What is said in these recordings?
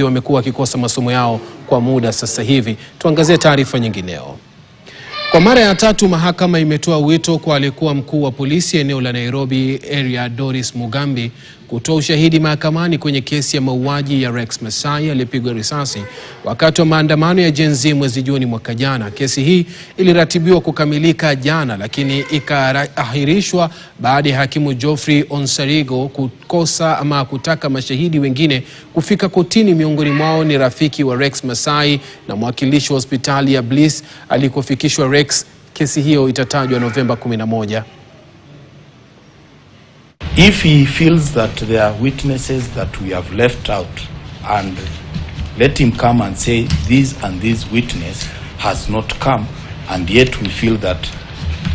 wamekuwa wakikosa masomo yao kwa muda sasa hivi. Tuangazie taarifa nyingineo. Kwa mara ya tatu mahakama imetoa wito kwa aliyekuwa mkuu wa polisi eneo la Nairobi area Doris Mugambi kutoa ushahidi mahakamani kwenye kesi ya mauaji ya Rex Masai aliyepigwa risasi wakati wa maandamano ya Gen Z mwezi Juni mwaka jana. Kesi hii iliratibiwa kukamilika jana lakini ikaahirishwa baada ya hakimu Geoffrey Onsarigo kukosa ama kutaka mashahidi wengine kufika kotini. Miongoni mwao ni rafiki wa Rex Masai na mwakilishi wa hospitali ya Bliss alikofikishwa Rex. Kesi hiyo itatajwa Novemba 11. If he feels that there are witnesses that we have left out, and let him come and say this and this witness has not come, and yet we feel that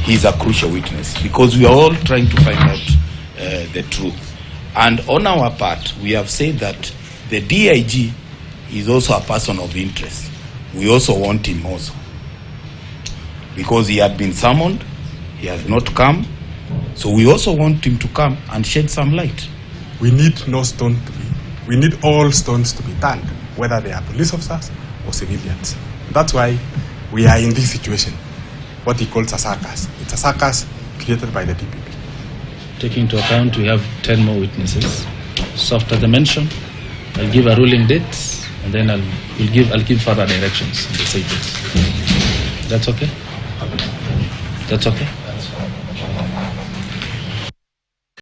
he is a crucial witness, because we are all trying to find out the truth. And on our part, we have said that the DIG is also a person of interest. We also want him also, because he had been summoned, he has not come. So we also want him to come and shed some light. We need we need all stones to be turned, whether they are police officers or civilians. That's why we are in this situation, what he calls a circus. It's a circus created by the DPP. Taking into account we have 10 more witnesses. So after the mention, I'll give a ruling date, and then I'll give further directions in the same case. That's okay? That's okay?